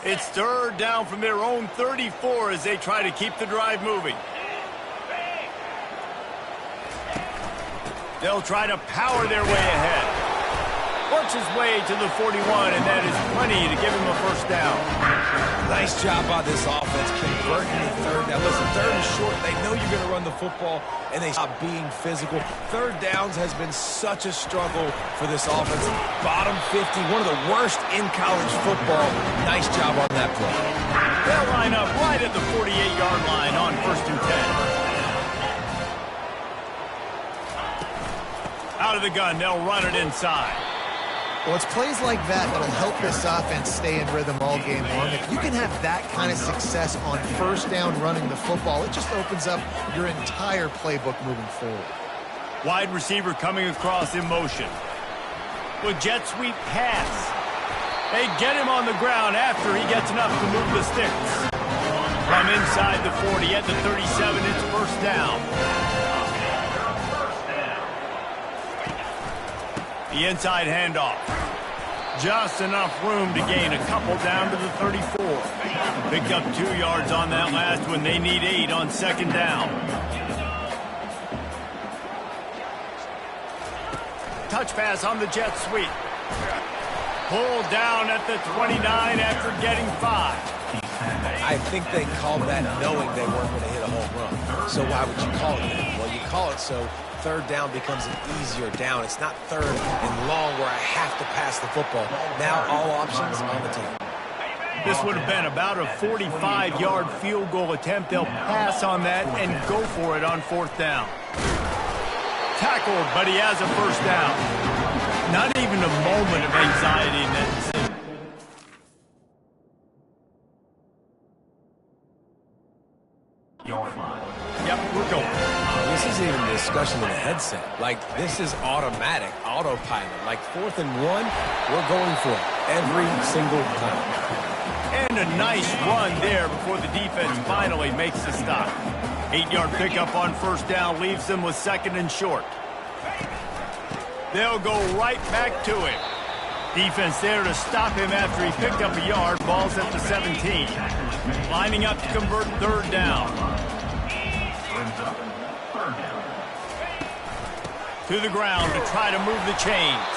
It's third down from their own 34 as they try to keep the drive moving. They'll try to power their way ahead. Works his way to the 41, and that is plenty to give him a first down. Nice job by this offense converting the third down. Listen, third and short, they know you're going to run the football, and they stop being physical. Third downs has been such a struggle for this offense. Bottom 50, one of the worst in college football. Nice job on that play. They'll line up right at the 48-yard line on 1st and 10. Out of the gun, they'll run it inside. Well, it's plays like that that'll help this offense stay in rhythm all game long. If you can have that kind of success on first down running the football, it just opens up your entire playbook moving forward. Wide receiver coming across in motion. With jet sweep pass. They get him on the ground after he gets enough to move the sticks. From inside the 40 at the 37, it's first down. The inside handoff. Just enough room to gain a couple down to the 34. Picked up 2 yards on that last one. They need 8 on second down. Touch pass on the jet sweep. Pulled down at the 29 after getting 5. I think they called that knowing they weren't going to hit a home run. So why would you call it that? Well, you call it so third down becomes an easier down. It's not third and long where I have to pass the football. Now all options on the table. This would have been about a 45-yard field goal attempt. They'll pass on that and go for it on 4th down. Tackled, but he has a first down. Not even a moment of anxiety in that decision. Yep, we're going. This isn't even a discussion in the headset. Like, this is automatic, autopilot. Like, 4th and 1, we're going for it every single time. And a nice run there before the defense finally makes the stop. 8-yard pickup on first down leaves them with 2nd and short. They'll go right back to him. Defense there to stop him after he picked up a yard. Ball's at the 17. Lining up to convert 3rd down. To the ground to try to move the chains.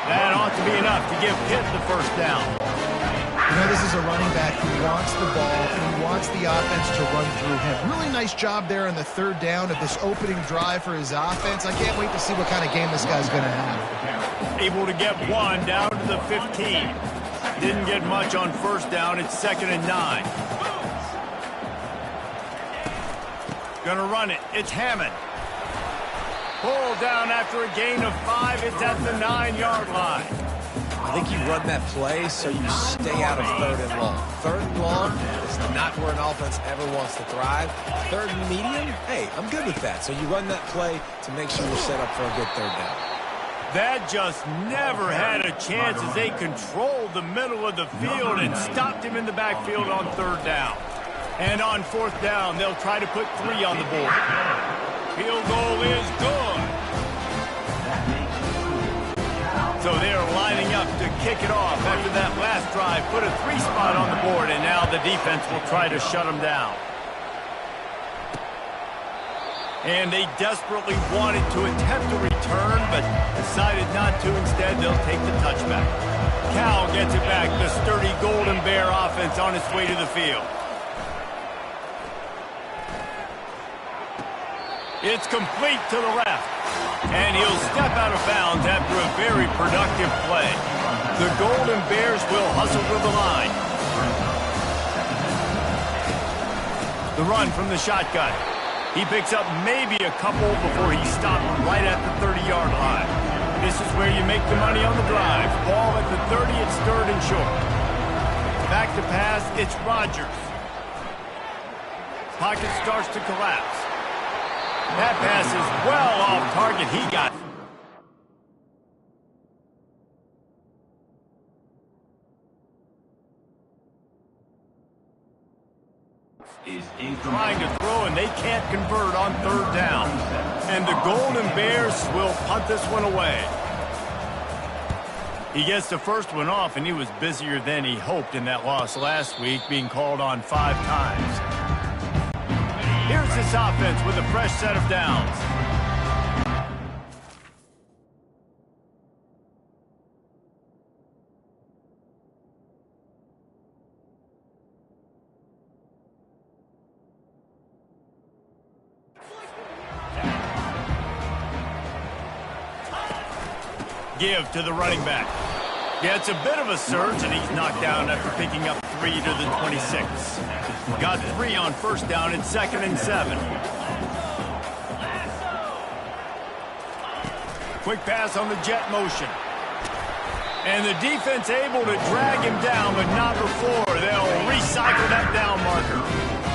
That ought to be enough to give Pitt the first down. You know, this is a running back who wants the ball and he wants the offense to run through him. Really nice job there on the 3rd down of this opening drive for his offense. I can't wait to see what kind of game this guy's going to have. Able to get 1 down to the 15. Didn't get much on first down. It's 2nd and 9. Gonna run it. It's Hammond. Pulled down after a gain of 5. It's at the 9-yard line. I think you run that play so you stay out of 3rd and long. 3rd and long is not where an offense ever wants to thrive. 3rd and medium, hey, I'm good with that. So you run that play to make sure you're set up for a good 3rd down. That just never had a chance as they controlled the middle of the field and stopped him in the backfield on 3rd down. And on 4th down, they'll try to put 3 on the board. Field goal is good. So they're lining up to kick it off after that last drive. Put a 3 spot on the board, and now the defense will try to shut them down. And they desperately wanted to attempt a return, but decided not to. Instead, they'll take the touchback. Cal gets it back. The sturdy Golden Bear offense on its way to the field. It's complete to the left. And he'll step out of bounds after a very productive play. The Golden Bears will hustle to the line. The run from the shotgun. He picks up maybe a couple before he stopped right at the 30-yard line. This is where you make the money on the drive. Ball at the 30, it's 3rd and short. Back to pass, it's Rodgers. Pocket starts to collapse. That pass is well off target. He got it. Trying to throw, and they can't convert on 3rd down. And the Golden Bears will punt this one away. He gets the first one off, and he was busier than he hoped in that loss last week, being called on 5 times. Here's this offense with a fresh set of downs. Give to the running back. Yeah, it's a bit of a surge, and he's knocked down after picking up 3 to the 26. Got 3 on first down and 2nd and 7. Quick pass on the jet motion. And the defense able to drag him down, but not before they'll recycle that down marker.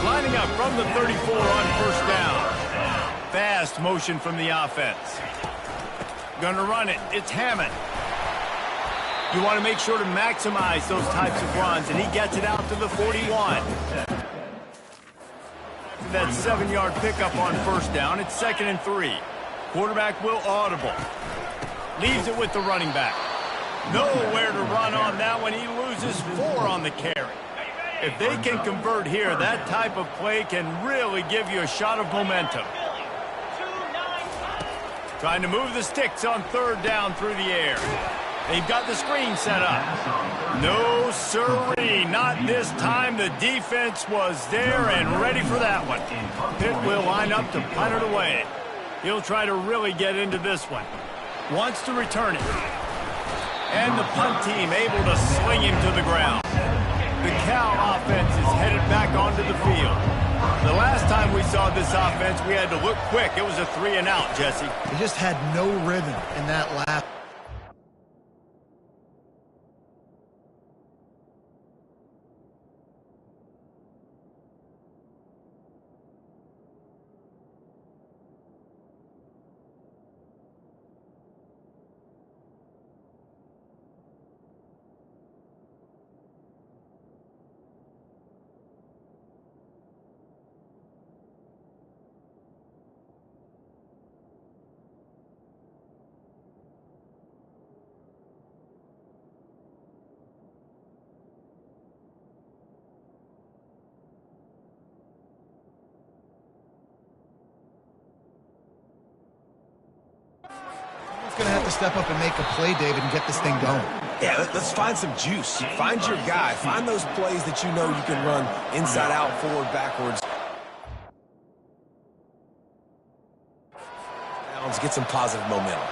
Lining up from the 34 on first down. Fast motion from the offense. Gonna run it. It's Hammond. You want to make sure to maximize those types of runs, and he gets it out to the 41. That 7-yard pickup on first down. It's 2nd and 3. Quarterback will audible. Leaves it with the running back. Nowhere to run on that one. He loses 4 on the carry. If they can convert here, that type of play can really give you a shot of momentum. Trying to move the sticks on 3rd down through the air. They've got the screen set up. No, sirree, not this time. The defense was there and ready for that one. Pitt will line up to punt it away. He'll try to really get into this one. Wants to return it. And the punt team able to sling him to the ground. The Cal offense is headed back onto the field. The last time we saw this offense, we had to look quick. It was a 3-and-out, Jesse. They just had no rhythm in that last. Going to have to step up and make a play, David, and get this thing going. Yeah, let's find some juice. Find your guy. Find those plays that you know you can run inside out, forward, backwards. Let's get some positive momentum.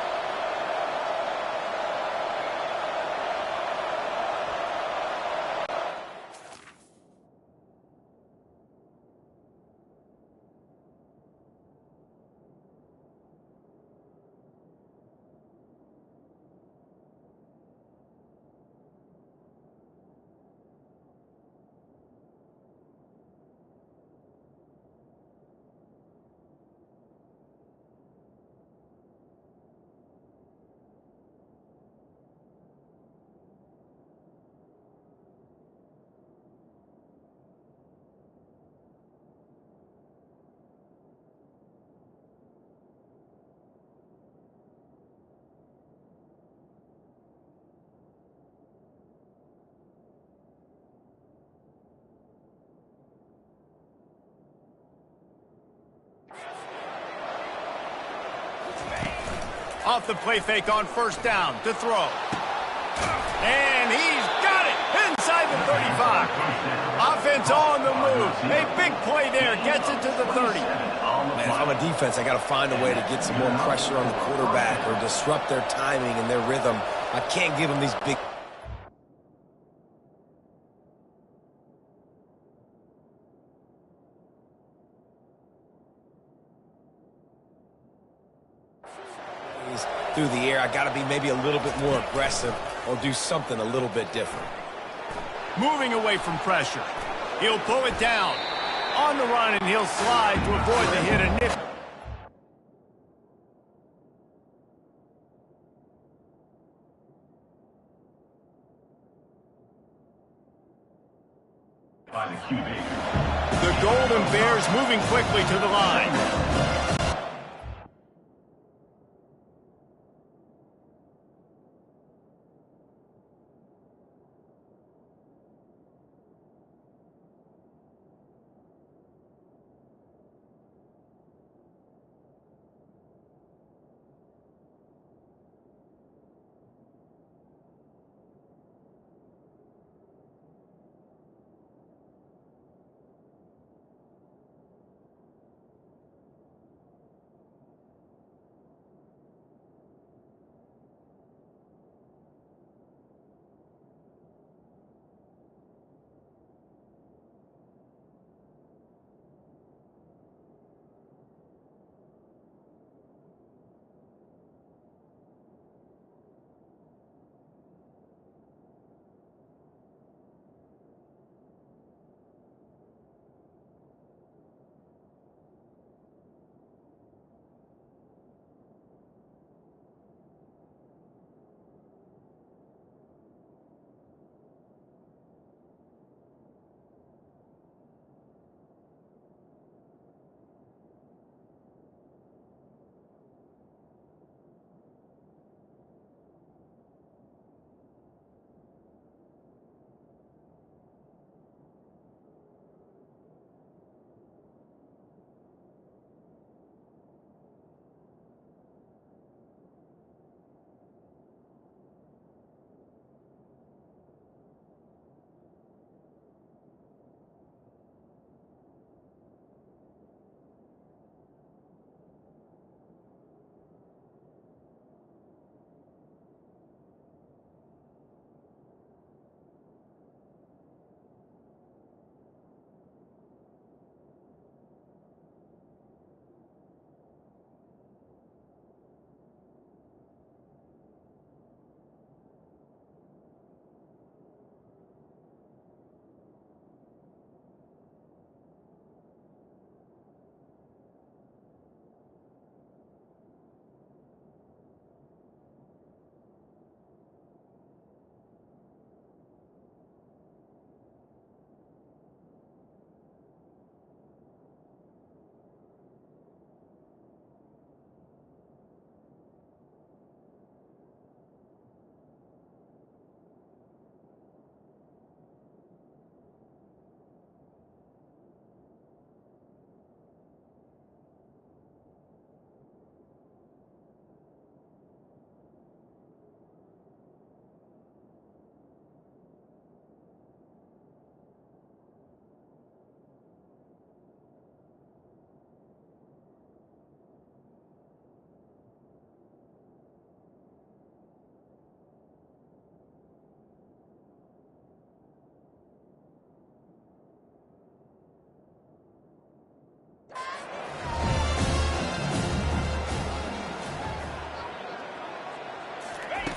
Off the play fake on first down to throw. And he's got it inside the 35. Offense on the move. A big play there. Gets it to the 30. Man, if I'm a defense, I got to find a way to get some more pressure on the quarterback or disrupt their timing and their rhythm. I can't give them these big... through the air. I got to be maybe a little bit more aggressive or do something a little bit different. Moving away from pressure. He'll pull it down. On the run, and he'll slide to avoid the hit and nip. The Golden Bears moving quickly to the line.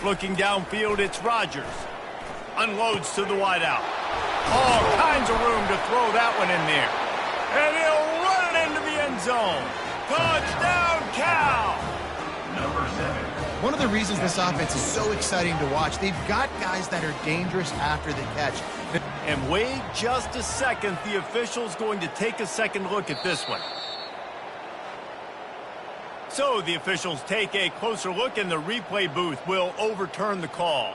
looking downfield, it's Rodgers. Unloads to the wideout. All kinds of room to throw that one in there. And he'll run it into the end zone. Touchdown, Cal! Number 7. One of the reasons this offense is so exciting to watch, they've got guys that are dangerous after the catch. And wait just a second. The official's going to take a second look at this one. So the officials take a closer look, and the replay booth will overturn the call.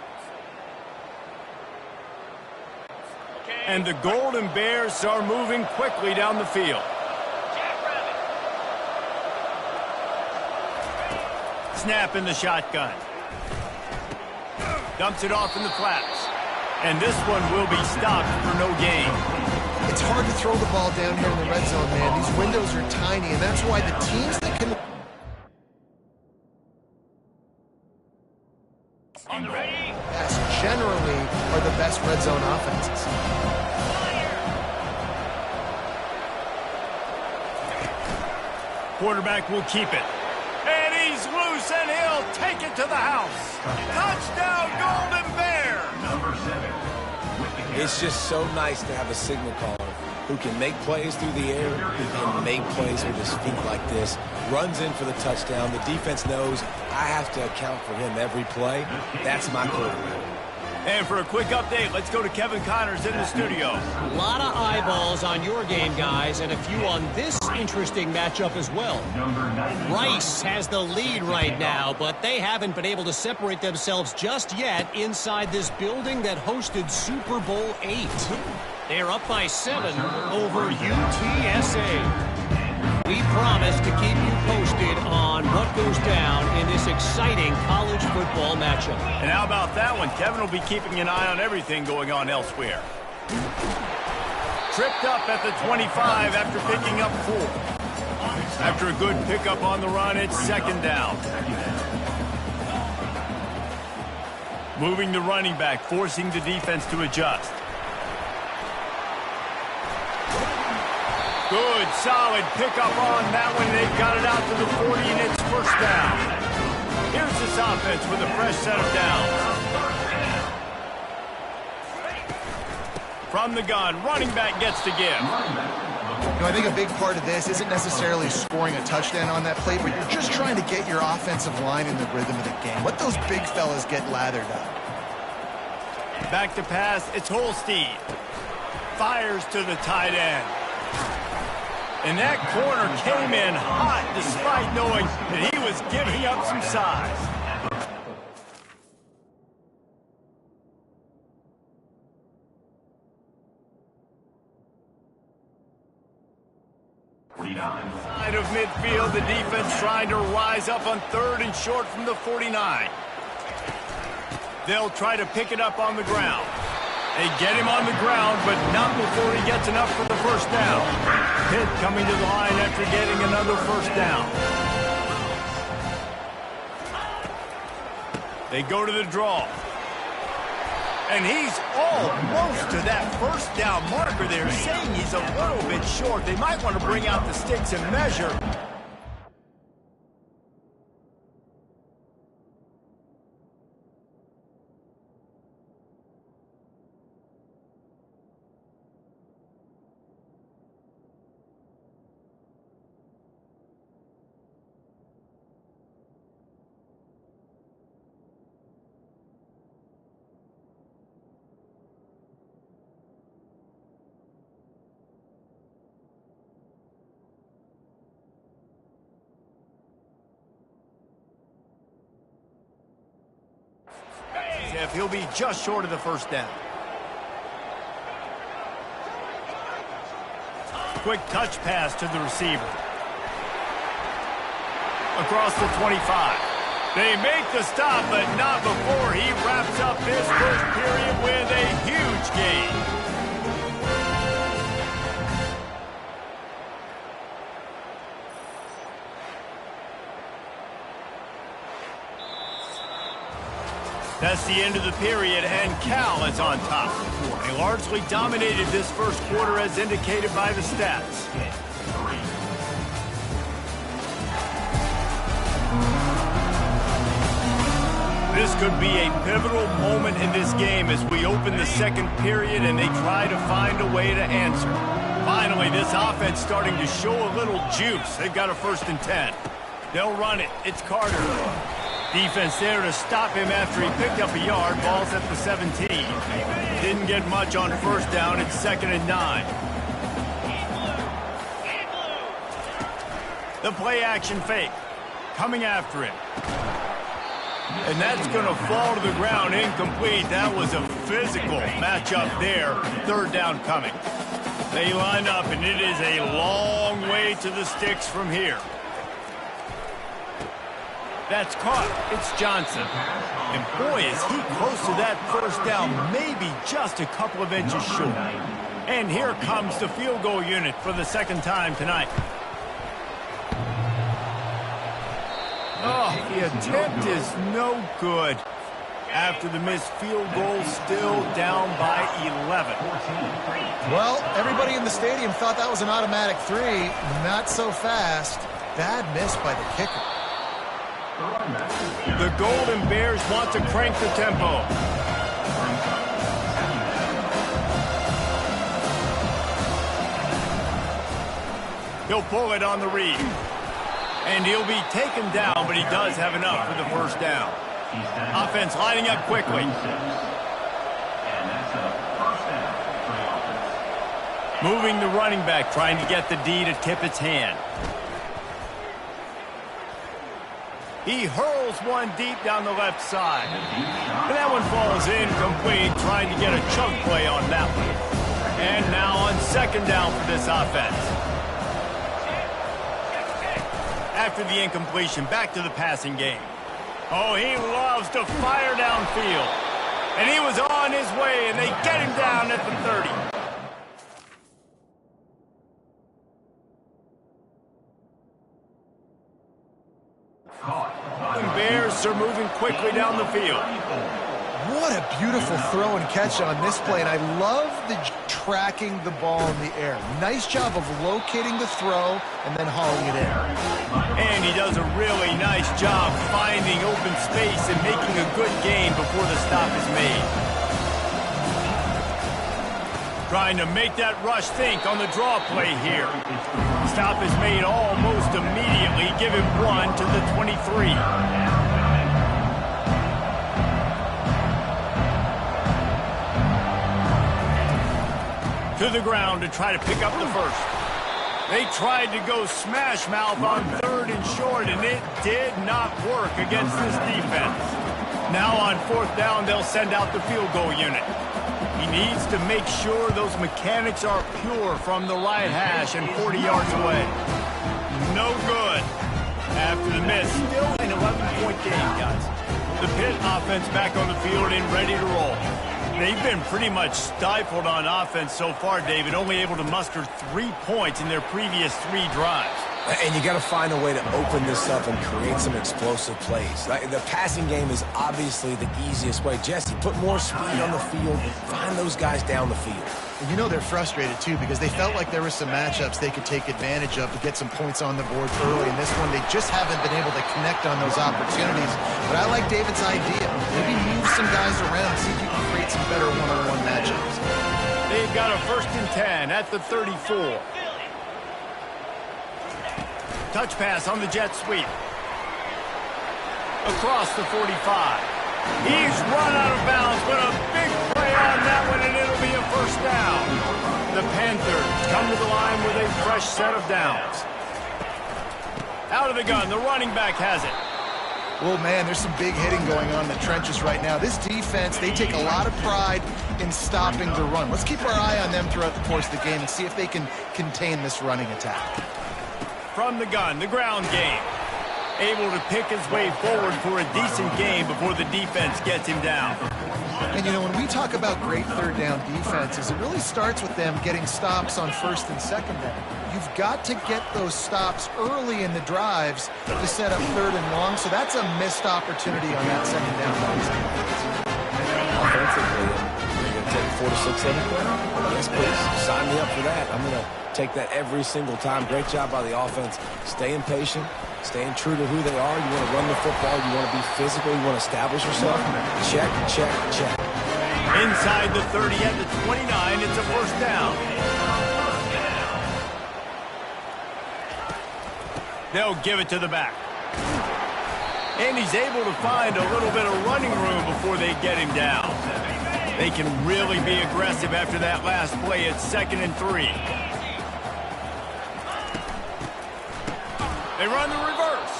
And the Golden Bears are moving quickly down the field. Snap in the shotgun. Dumps it off in the flats. And this one will be stopped for no gain. It's hard to throw the ball down here in the red zone, man. These windows are tiny, and that's why the teams that can... Yes, generally are the best red zone offenses. Quarterback will keep it. And he's loose, and he'll take it to the house. Touchdown, Golden Bear! Number 7. It's just so nice to have a signal caller who can make plays through the air and make plays with his feet like this. Runs in for the touchdown. The defense knows I have to account for him every play. That's my quarterback. And for a quick update, let's go to Kevin Connors in the studio. A lot of eyeballs on your game, guys, and a few on this interesting matchup as well. Rice has the lead right now, but they haven't been able to separate themselves just yet inside this building that hosted Super Bowl 8. They're up by 7 over UTSA. We promise to keep you posted on what goes down in this exciting college football matchup. And how about that one? Kevin will be keeping an eye on everything going on elsewhere. Tripped up at the 25 after picking up 4. After a good pickup on the run, it's second down. Moving the running back, forcing the defense to adjust. Good, solid pickup on that one. They've got it out to the 40, and it's first down. Here's this offense with a fresh set of downs. From the gun, running back gets to give. You know, I think a big part of this isn't necessarily scoring a touchdown on that play, but you're just trying to get your offensive line in the rhythm of the game. Let those big fellas get lathered up. Back to pass, it's Holstein. Fires to the tight end. And that corner came in hot despite knowing that he was giving up some size. Side of midfield, the defense trying to rise up on 3rd and short from the 49. They'll try to pick it up on the ground. They get him on the ground, but not before he gets enough for the first down. Pitt coming to the line after getting another first down. They go to the draw. And he's almost to that first down marker there, saying he's a little bit short. They might want to bring out the sticks and measure. If he'll be just short of the first down. Quick touch pass to the receiver. Across the 25. They make the stop, but not before he wraps up this first period with a huge gain. That's the end of the period, and Cal is on top. They largely dominated this first quarter as indicated by the stats. This could be a pivotal moment in this game as we open the second period and they try to find a way to answer. Finally, this offense starting to show a little juice. They've got a 1st and 10. They'll run it. It's Carter. Defense there to stop him after he picked up a yard. Ball's at the 17. Didn't get much on 1st down. It's 2nd and 9. The play action fake. Coming after him. And that's going to fall to the ground incomplete. That was a physical matchup there. 3rd down coming. They line up, and it is a long way to the sticks from here. That's caught. It's Johnson. And boy, is he close to that 1st down, maybe just a couple of inches short. And here comes the field goal unit for the 2nd time tonight. Oh, the attempt is no good. After the missed field goal, still down by 11. Well, everybody in the stadium thought that was an automatic 3. Not so fast. Bad miss by the kicker. The Golden Bears want to crank the tempo. He'll pull it on the read. And he'll be taken down, but he does have enough for the 1st down. Offense lining up quickly. Moving the running back, trying to get the D to tip its hand. He hurls one deep down the left side. And that one falls incomplete, trying to get a chunk play on that one. And now on 2nd down for this offense. After the incompletion, back to the passing game. Oh, he loves to fire downfield. And he was on his way, and they get him down at the 30. The Bears are moving quickly down the field. What a beautiful throw and catch on this play, and I love the tracking the ball in the air. Nice job of locating the throw and then hauling it in. And he does a really nice job finding open space and making a good gain before the stop is made. Trying to make that rush think on the draw play here. Stop is made almost immediately. Give him 1 to the 23. To the ground to try to pick up the 1st. They tried to go smash mouth on 3rd and short, and it did not work against this defense. Now on 4th down, they'll send out the field goal unit. He needs to make sure those mechanics are pure from the right hash and 40 yards away. No good. After the miss, still an 11-point game, guys. The Pitt offense back on the field and ready to roll. They've been pretty much stifled on offense so far, David, only able to muster 3 points in their previous 3 drives. And you got to find a way to open this up and create some explosive plays. The passing game is obviously the easiest way. Jesse, put more speed on the field. Find those guys down the field. And you know they're frustrated, too, because they felt like there were some matchups they could take advantage of to get some points on the board early. In this one, they just haven't been able to connect on those opportunities. But I like David's idea. Maybe move some guys around, see if you can create some better one-on-one matchups. They've got a 1st and 10 at the 34. Touch pass on the jet sweep. Across the 45. He's run out of bounds, but a big play on that one, and it'll be a 1st down. The Panthers come to the line with a fresh set of downs. Out of the gun, the running back has it. Well, man, there's some big hitting going on in the trenches right now. This defense, they take a lot of pride in stopping the run. Let's keep our eye on them throughout the course of the game and see if they can contain this running attack. From the gun, the ground game. Able to pick his way forward for a decent game before the defense gets him down. And, you know, when we talk about great 3rd down defenses, it really starts with them getting stops on 1st and 2nd down. You've got to get those stops early in the drives to set up 3rd and long, so that's a missed opportunity on that 2nd down. Offensively, you're going to take 4 to 6 every play? Yes, please. Sign me up for that. I'm going to take that every single time. Great job by the offense. Staying patient, Staying true to who they are. You want to run the football. You want to be physical. You want to establish yourself. Check, check, check. Inside the 30 at the 29, it's a first down. They'll give it to the back. And he's able to find a little bit of running room before they get him down. They can really be aggressive after that last play at 2nd and 3. They run the reverse.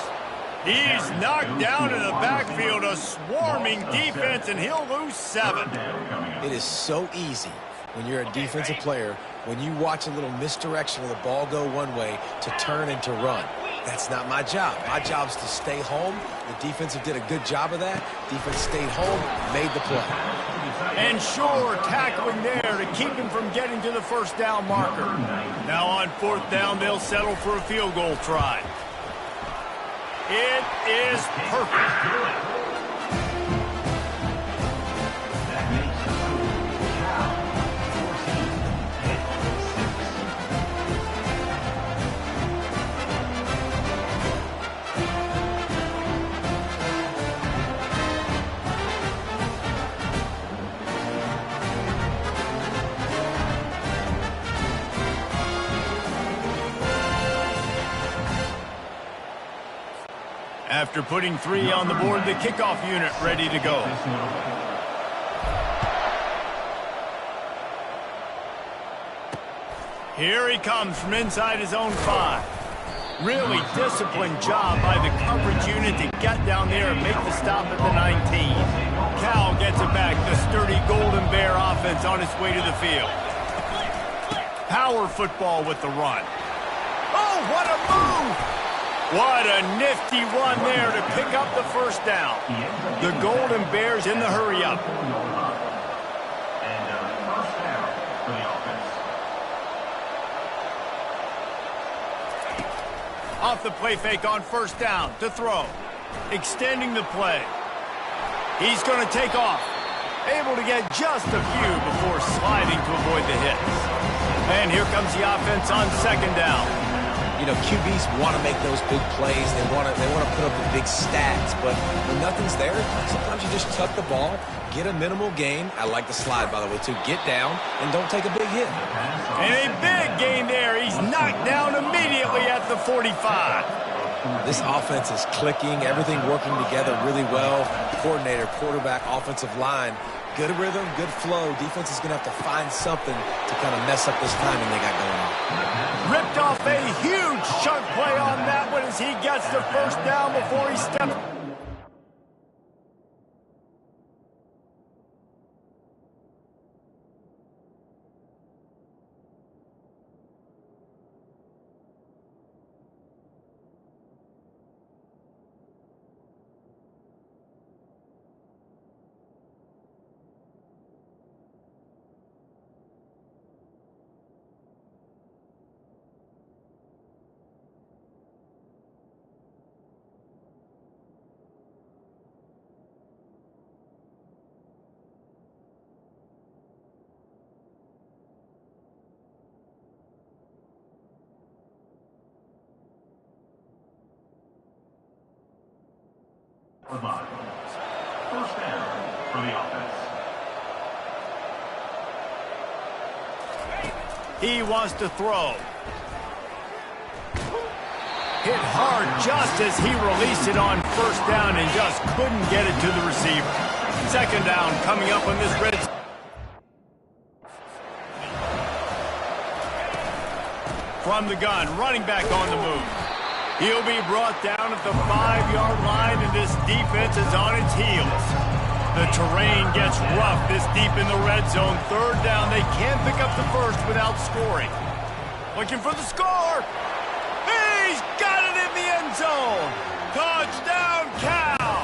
He's knocked down in the backfield, a swarming defense, and he'll lose 7. It is so easy when you're a defensive player, when you watch a little misdirection of the ball go one way, to turn and to run. That's not my job. My job is to stay home. The defensive did a good job of that. Defense stayed home, made the play. And sure, tackling there to keep him from getting to the first down marker. Now on 4th down, they'll settle for a field goal try. It is perfect. After putting 3 on the board, the kickoff unit ready to go. Here he comes from inside his own 5. Really disciplined job by the coverage unit to get down there and make the stop at the 19. Cal gets it back. The sturdy Golden Bear offense on its way to the field. Power football with the run. Oh, what a move! What a nifty run there to pick up the first down. The Golden Bears in the hurry-up. And first down for the offense. Off the play fake on first down to throw. Extending the play. He's going to take off. Able to get just a few before sliding to avoid the hits. And here comes the offense on 2nd down. You know, QBs want to make those big plays. They want to put up the big stats. But when nothing's there, sometimes you just tuck the ball, get a minimal gain. I like the slide, by the way, too. Get down and don't take a big hit. And a big gain there. He's knocked down immediately at the 45. This offense is clicking. Everything working together really well. Coordinator, quarterback, offensive line. Good rhythm, good flow. Defense is going to have to find something to kind of mess up this timing they got going on. Ripped off a huge chunk play on that one as he gets the first down before he steps. First down for the offense. He wants to throw. Hit hard just as he released it on first down and just couldn't get it to the receiver. 2nd down coming up on this red. From the gun, running back on the move. He'll be brought down at the 5-yard line, and this defense is on its heels. The terrain gets rough this deep in the red zone. 3rd down, they can't pick up the first without scoring. Looking for the score. He's got it in the end zone. Touchdown, Cal.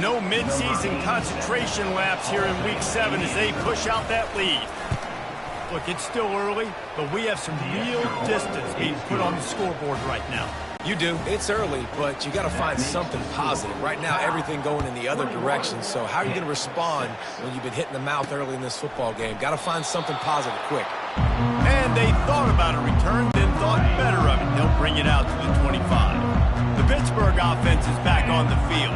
No midseason concentration laps here in Week 7 as they push out that lead. Look, it's still early, but we have some real distance being put on the scoreboard right now. You do. It's early, but you got to find something positive. Right now, everything going in the other direction. So how are you going to respond when you've been hit in the mouth early in this football game? Got to find something positive quick. And they thought about a return, then thought better of it. They'll bring it out to the 25. the Pittsburgh offense is back on the field.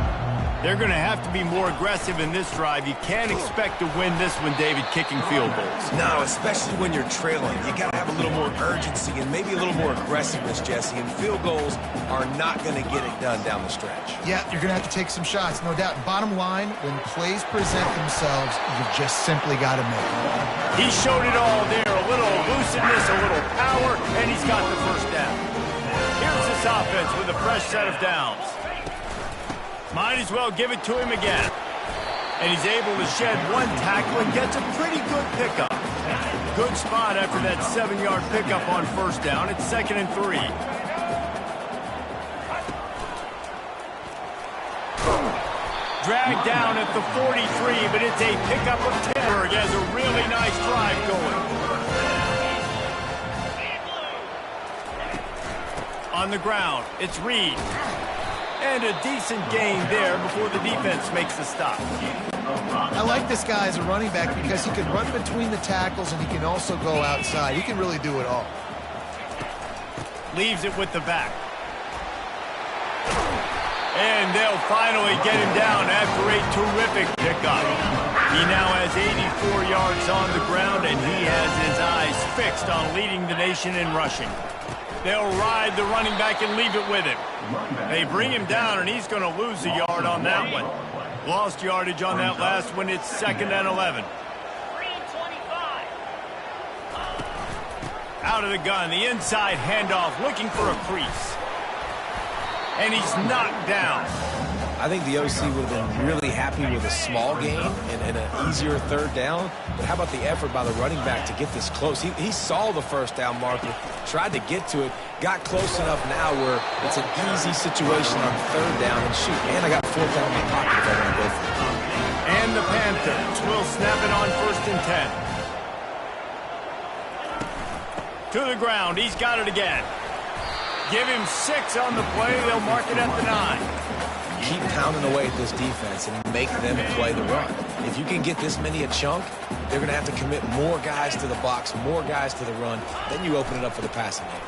They're going to have to be more aggressive in this drive. You can't expect to win this one, David, kicking field goals. No, especially when you're trailing. You got to have a little more urgency and maybe a little more aggressiveness, Jesse. And field goals are not going to get it done down the stretch. Yeah, you're going to have to take some shots, no doubt. Bottom line, when plays present themselves, you've just simply got to make them. He showed it all there. A little elusiveness, a little power, and he's got the first down. Here's this offense with a fresh set of downs. Might as well give it to him again. And he's able to shed one tackle and gets a pretty good pickup. Good spot after that 7-yard pickup on first down. It's 2nd and 3. Dragged down at the 43, but it's a pickup of 10. He has a really nice drive going. On the ground, it's Reed. And a decent gain there before the defense makes the stop. I like this guy as a running back because he can run between the tackles and he can also go outside. He can really do it all. Leaves it with the back. And they'll finally get him down after a terrific pickup. He now has 84 yards on the ground, and he has his eyes fixed on leading the nation in rushing. They'll ride the running back and leave it with him. They bring him down, and he's going to lose a yard on that one. Lost yardage on that last one. It's 2nd and 11. Out of the gun, the inside handoff, looking for a crease. And he's knocked down. I think the OC would have been really happy with a small gain and an easier third down. But how about the effort by the running back to get this close? He saw the first down marker, tried to get to it, got close enough now where it's an easy situation on third down and shoot. And I got fourth down in my pocket if I want to go for it. And the Panthers will snap it on 1st and 10. To the ground. He's got it again. Give him 6 on the play. They'll mark it at the 9. Keep pounding away at this defense and make them play the run. If you can get this many a chunk, they're going to have to commit more guys to the box, more guys to the run. Then you open it up for the passing game.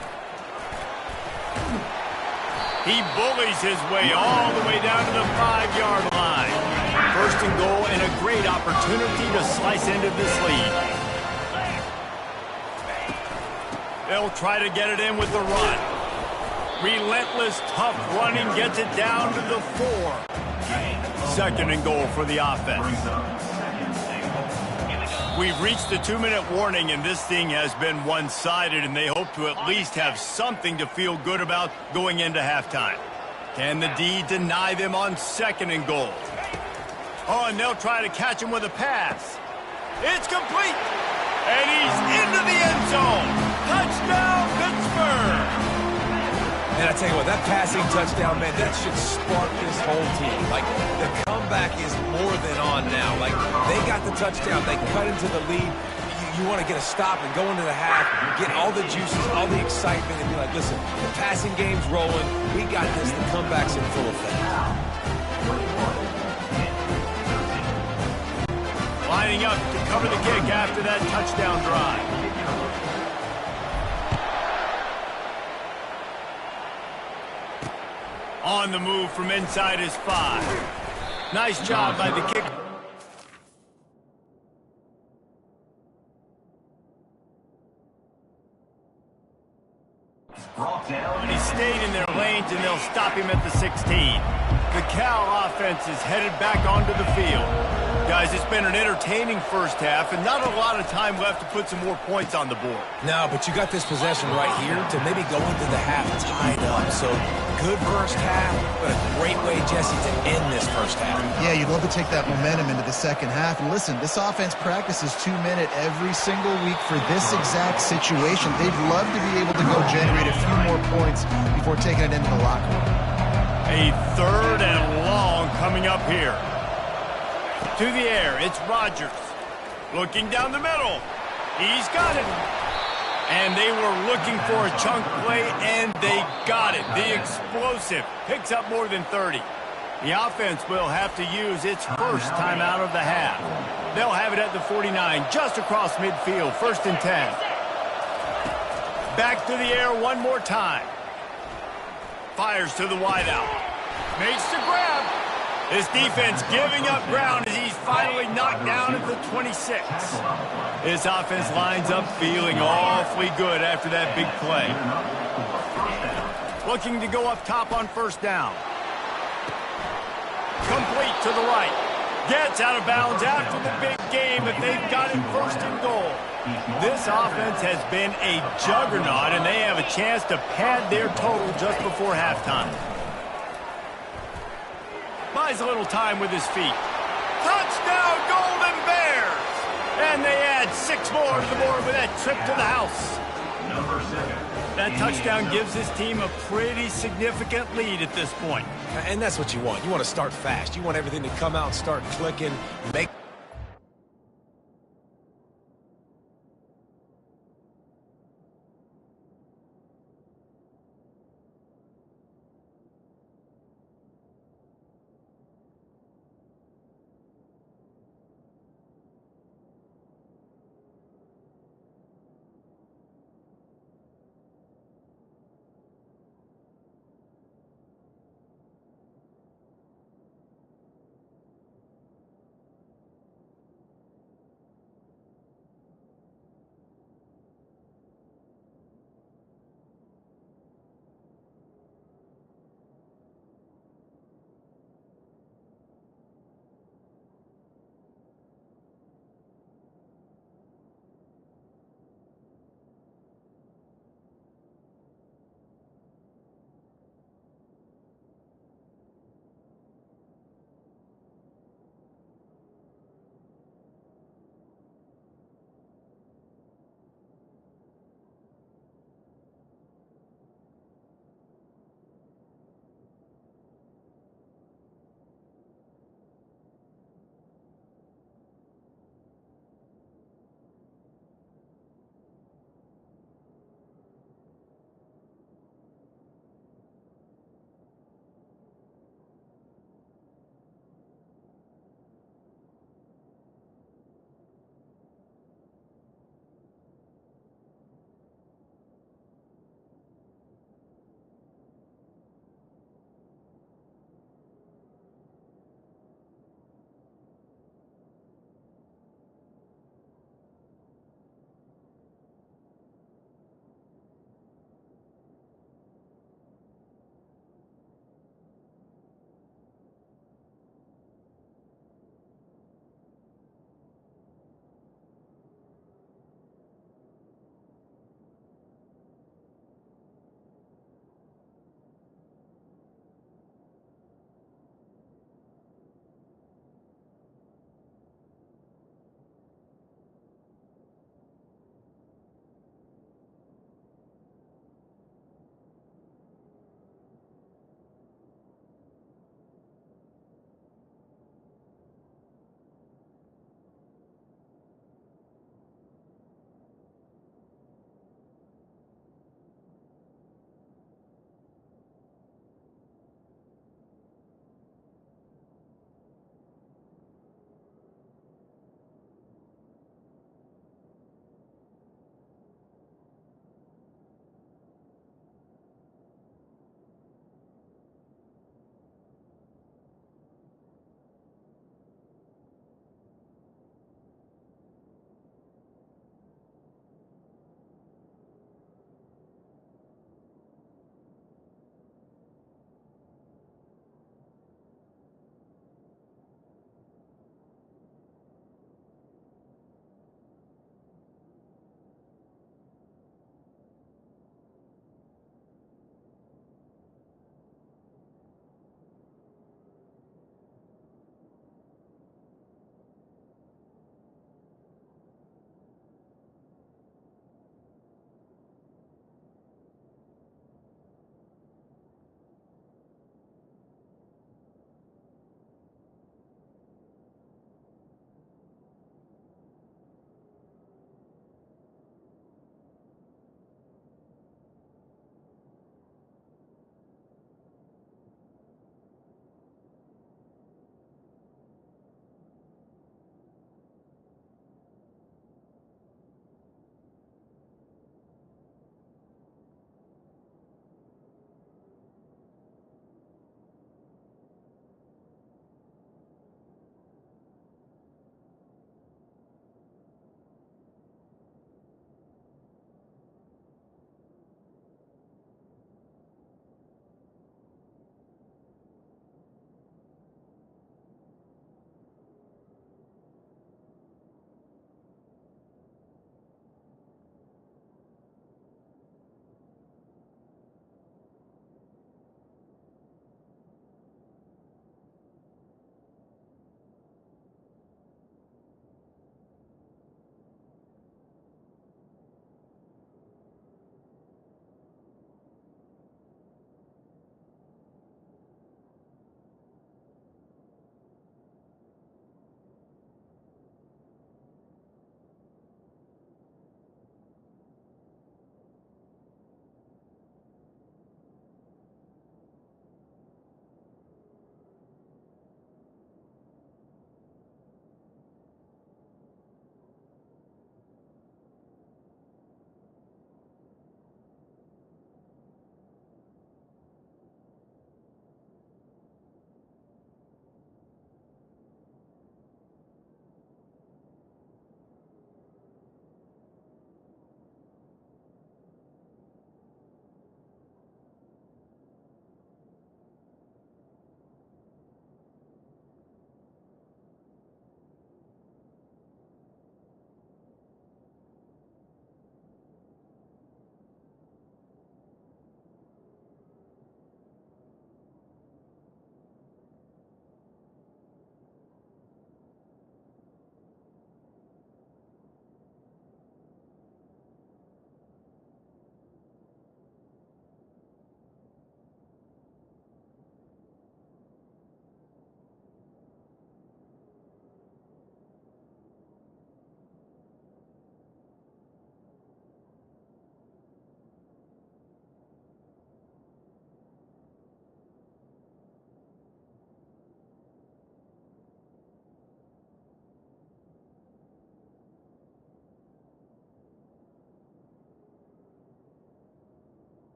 He bullies his way all the way down to the 5-yard line. 1st and goal and a great opportunity to slice into this lead. They'll try to get it in with the run. Relentless, tough running gets it down to the 4. 2nd and goal for the offense. We've reached the 2-minute warning, and this thing has been one-sided, and they hope to at least have something to feel good about going into halftime. Can the D deny them on 2nd and goal? Oh, and they'll try to catch him with a pass. It's complete, and he's into the end zone. Touchdown, Pittsburgh! And I tell you what, that passing touchdown, man, that should spark this whole team. Like, the comeback is more than on now. Like, they got the touchdown. They cut into the lead. You want to get a stop and go into the half, get all the juices, all the excitement, and be like, listen, the passing game's rolling. We got this. The comeback's in full effect. Lining up to cover the kick after that touchdown drive. On the move from inside his 5. Nice job by the kicker. He stayed in their lanes, and they'll stop him at the 16. The Cal offense is headed back onto the field. Guys, it's been an entertaining first half, and not a lot of time left to put some more points on the board. No, but you got this possession right here to maybe go into the half tied up. So, good first half, but a great way, Jesse, to end this first half. Yeah, you'd love to take that momentum into the second half. And listen, this offense practices 2-minute every single week for this exact situation. They'd love to be able to go generate a few more points before taking it into the locker room. A 3rd and long coming up here. To the air, it's Rodgers. Looking down the middle. He's got it. And they were looking for a chunk play, and they got it. The explosive picks up more than 30. The offense will have to use its first timeout of the half. They'll have it at the 49, just across midfield, 1st and 10. Back to the air one more time. fires to the wideout. Makes the grab. This defense giving up ground as he's finally knocked down at the 26. This offense lines up feeling awfully good after that big play. Looking to go up top on first down. Complete to the right. Gets out of bounds after the big game, but they've got it first and goal. This offense has been a juggernaut, and they have a chance to pad their total just before halftime. Buys a little time with his feet. Touchdown, Golden Bears! And they add 6 more to the board with that trip to the house. Number 7. That touchdown gives his team a pretty significant lead at this point. And that's what you want. You want to start fast. You want everything to come out and start clicking. Make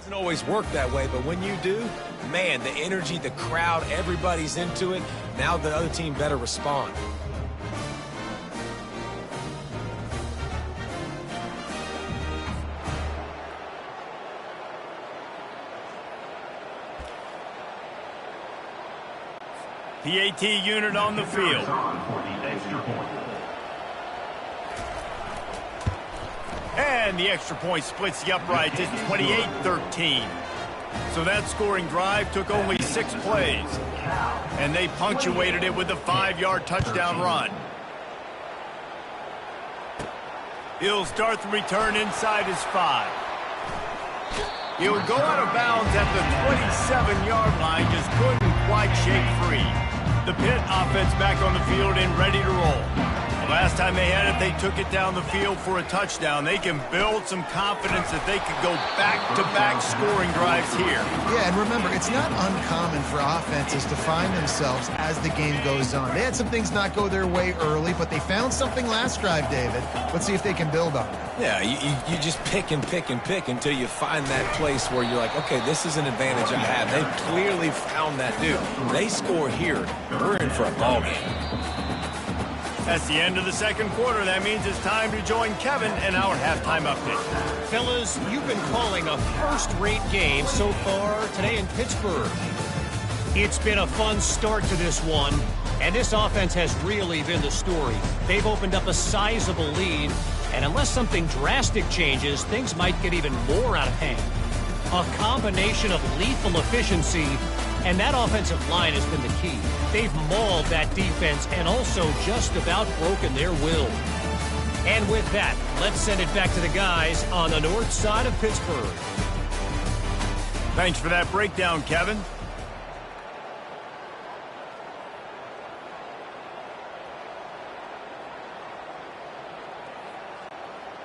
Doesn't always work that way, but when you do, man, the energy, the crowd, everybody's into it. Now the other team better respond. PAT unit on the field. And the extra point splits the uprights. It's 28-13. So that scoring drive took only 6 plays. And they punctuated it with a 5-yard touchdown run. He'll start the return inside his 5. He'll go out of bounds at the 27-yard line, just couldn't quite shake free. The Pitt offense back on the field and ready to roll. The last time they had it, they took it down the field for a touchdown. They can build some confidence that they could go back-to-back scoring drives here. Yeah, and remember, it's not uncommon for offenses to find themselves as the game goes on. They had some things not go their way early, but they found something last drive, David. Let's see if they can build on it. Yeah, you just pick and pick and pick until you find that place where you're like, okay, this is an advantage I have. They've clearly found that dude. They score here, we're in for a ball game. That's the end of the second quarter. That means it's time to join Kevin in our halftime update. Fellas, you've been calling a first-rate game so far today in Pittsburgh. It's been a fun start to this one, and this offense has really been the story. They've opened up a sizable lead, and unless something drastic changes, things might get even more out of hand. A combination of lethal efficiency, and that offensive line has been the key. They've mauled that defense and also just about broken their will. And with that, let's send it back to the guys on the north side of Pittsburgh. Thanks for that breakdown, Kevin.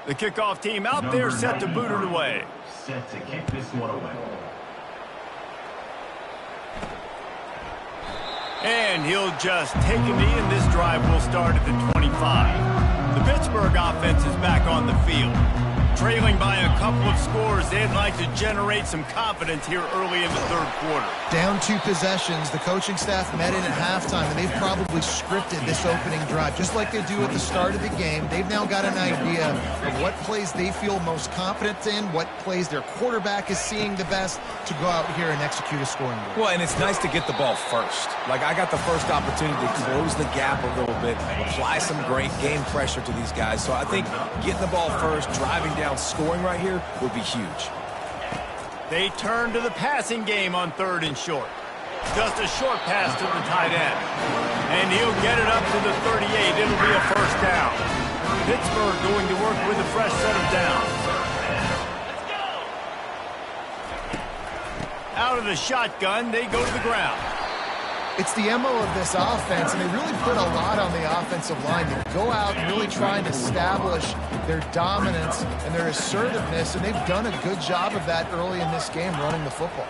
The kickoff team out there set to boot it away. Set to kick this one away. And he'll just take a knee, and this drive will start at the 25. The Pittsburgh offense is back on the field. Trailing by a couple of scores, they'd like to generate some confidence here early in the third quarter. Down 2 possessions, the coaching staff met in at halftime, and they've probably scripted this opening drive. Just like they do at the start of the game, they've now got an idea of what plays they feel most confident in, what plays their quarterback is seeing the best to go out here and execute a scoring move. Well, and it's nice to get the ball first. Like, I got the first opportunity to close the gap a little bit, apply some great game pressure to these guys. So I think getting the ball first, driving down, scoring right here would be huge. They turn to the passing game on 3rd and short. Just a short pass to the tight end. And he'll get it up to the 38. It'll be a first down. Pittsburgh going to work with a fresh set of downs. Out of the shotgun, they go to the ground. It's the MO of this offense, and they really put a lot on the offensive line to go out and really try and establish their dominance and their assertiveness, and they've done a good job of that early in this game running the football.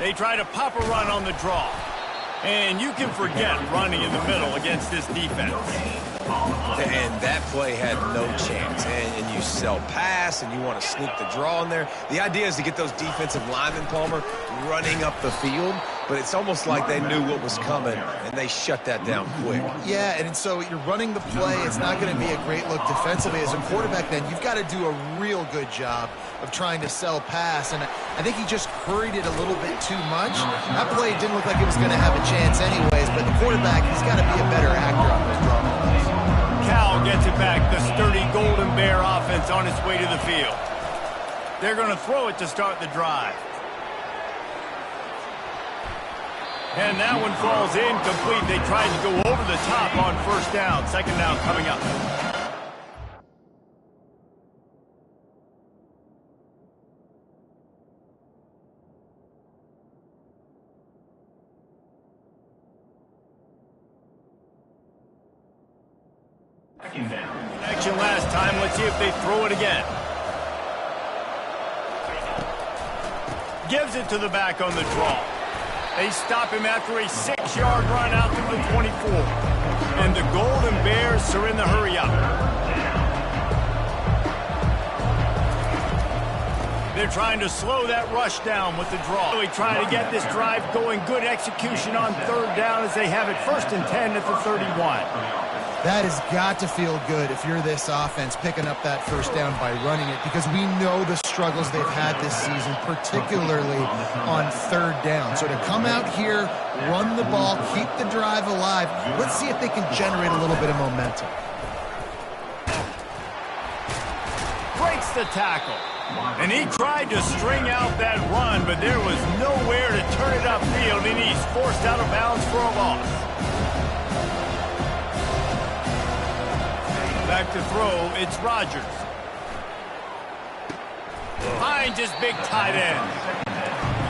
They try to pop a run on the draw. And you can forget running in the middle against this defense. And that play had no chance. And you sell pass, and you want to sneak the draw in there. The idea is to get those defensive linemen, Palmer, running up the field. But it's almost like they knew what was coming, and they shut that down quick. Yeah, and so you're running the play. It's not going to be a great look defensively. As a quarterback, then, you've got to do a real good job of trying to sell pass. And I think he just hurried it a little bit too much. That play didn't look like it was going to have a chance anyways, but the quarterback, he's got to be a better actor on those draw plays. Cal gets it back. The sturdy Golden Bear offense on its way to the field. They're going to throw it to start the drive. And that one falls incomplete. They tried to go over the top on first down. Second down coming up. Second down. Action last time. Let's see if they throw it again. Gives it to the back on the draw. They stop him after a 6-yard run out to the 24. And the Golden Bears are in the hurry up. They're trying to slow that rush down with the draw. Really trying to get this drive going. Good execution on third down as they have it 1st and 10 at the 31. That has got to feel good if you're this offense picking up that first down by running it, because we know the struggles they've had this season, particularly on third down. So to come out here, run the ball, keep the drive alive, let's see if they can generate a little bit of momentum. Breaks the tackle. And he tried to string out that run, but there was nowhere to turn it upfield, and he's forced out of bounds for a loss. Back to throw, it's Rodgers. Finds his big tight end.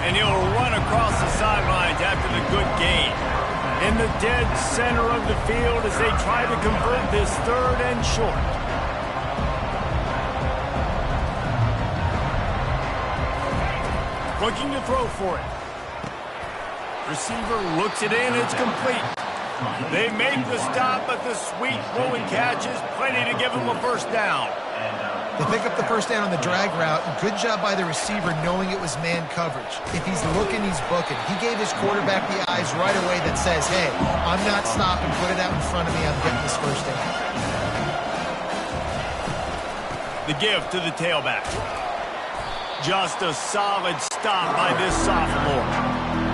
And he'll run across the sidelines after the good gain. In the dead center of the field as they try to convert this 3rd and short. Looking to throw for it. Receiver looks it in, it's complete. They make the stop, but the sweet rolling catch is plenty to give them a first down. They pick up the first down on the drag route. Good job by the receiver knowing it was man coverage. If he's looking, he's booking. He gave his quarterback the eyes right away that says, hey, I'm not stopping. Put it out in front of me. I'm getting this first down. The give to the tailback. Just a solid stop by this sophomore.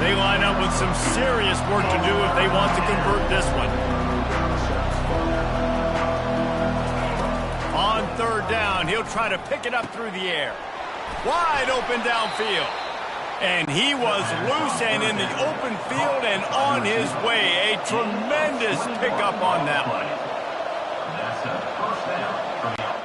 They line up with some serious work to do if they want to convert this one. On third down, he'll try to pick it up through the air. Wide open downfield. And he was loose and in the open field and on his way. A tremendous pickup on that one. That's a first down from the offense.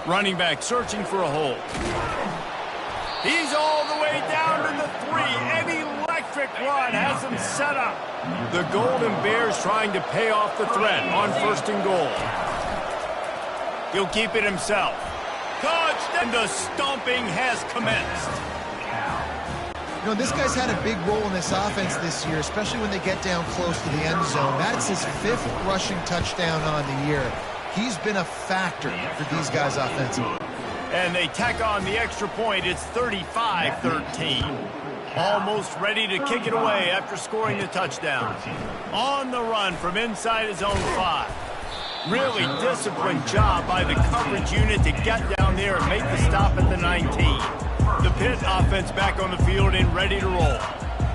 Running back searching for a hole. He's all the way down to the 3. An electric run has him set up. The Golden Bears trying to pay off the threat on 1st and goal. He'll keep it himself. Touchdown! The stomping has commenced. You know, this guy's had a big role in this offense this year, especially when they get down close to the end zone. That's his 5th rushing touchdown on the year. He's been a factor for these guys offensively. And they tack on the extra point. It's 35-13. Almost ready to kick it away after scoring the touchdown. On the run from inside his own 5. Really disciplined job by the coverage unit to get down there and make the stop at the 19. The Pitt offense back on the field and ready to roll.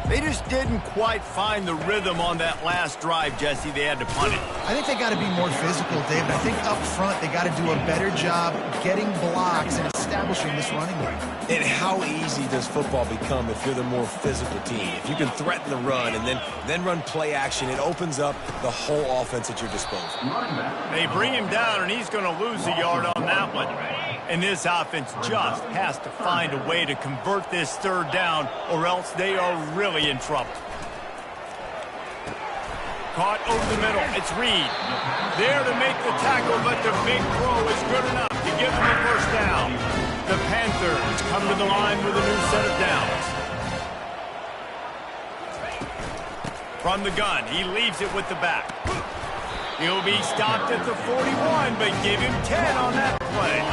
They just didn't quite find the rhythm on that last drive, Jesse. They had to punt it. I think they got to be more physical, David. I think up front they got to do a better job getting blocks and establishing this running game. And how easy does football become if you're the more physical team? If you can threaten the run and then run play action, it opens up the whole offense at your disposal. They bring him down, and he's going to lose a yard on that one. And this offense just has to find a way to convert this 3rd down, or else they are really in trouble. Caught over the middle. It's Reed. There to make the tackle, but the big throw is good enough to give them a first down. The Panthers come to the line with a new set of downs. From the gun, he leaves it with the back. He'll be stopped at the 41, but give him 10 on that play.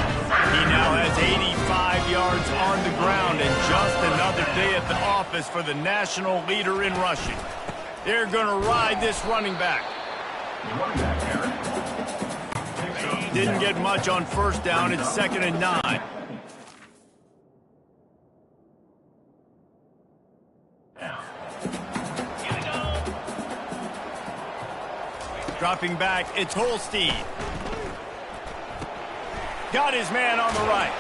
He now has 85 yards on the ground and just another day at the office for the national leader in rushing. They're going to ride this running back. Didn't get much on first down. It's 2nd and 9. Dropping back, it's Holstein. Got his man on the right.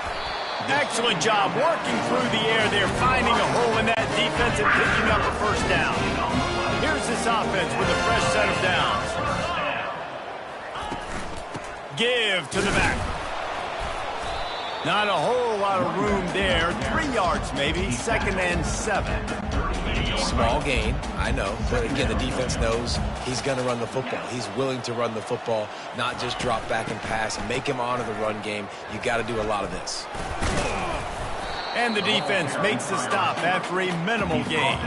Excellent job working through the air there, finding a hole in that defense and picking up a first down. Here's Here's this offense with a fresh set of downs. Give to the back. Not a whole lot of room there. 3 yards maybe. 2nd and 7. Small gain, I know. But again, the defense knows he's going to run the football. He's willing to run the football, not just drop back and pass and make him honor the run game. You got to do a lot of this. And the defense makes the stop after a minimal gain.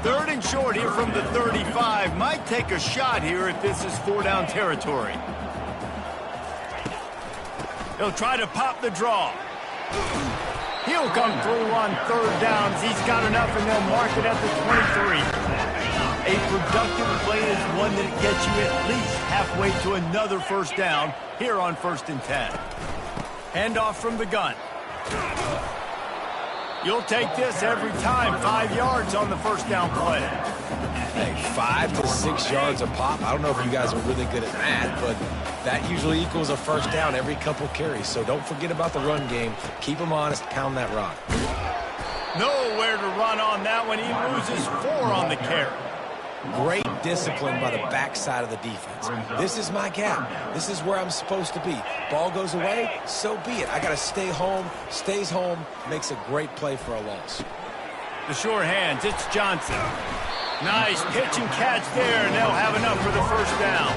3rd and short here from the 35. Might take a shot here if this is 4-down territory. He'll try to pop the draw. He'll come through on 3rd downs. He's got enough, and they'll mark it at the 23. A productive play is one that gets you at least halfway to another 1st down here on 1st and 10. Handoff from the gun. You'll take this every time. 5 yards on the 1st down play. Hey, 5 to 6 yards a pop. I don't know if you guys are really good at math, but that usually equals a 1st down every couple carries. So don't forget about the run game. Keep them honest. Pound that rock. Nowhere to run on that one. He loses 4 on the carry. Great discipline by the backside of the defense. This is my gap. This is where I'm supposed to be. Ball goes away, so be it. I got to stay home. Stays home. Makes a great play for a loss. The sure hands. It's Johnson. Nice pitch and catch there, and they'll have enough for the 1st down.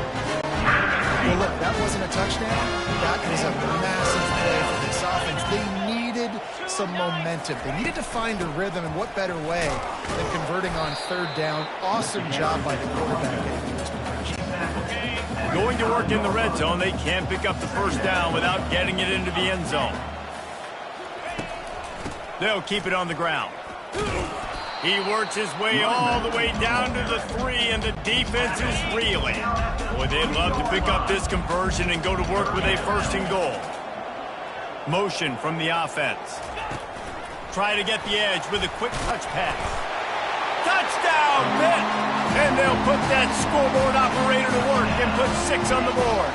Well, look, that wasn't a touchdown. That was a massive play for this offense. They needed some momentum. They needed to find a rhythm, and what better way than converting on 3rd down. Awesome job by the quarterback getting those progression. Going to work in the red zone. They can't pick up the 1st down without getting it into the end zone. They'll keep it on the ground. He works his way all the way down to the 3, and the defense is reeling. Boy, they'd love to pick up this conversion and go to work with a 1st and goal. Motion from the offense. Try to get the edge with a quick touch pass. Touchdown, Pitt! And they'll put that scoreboard operator to work and put 6 on the board.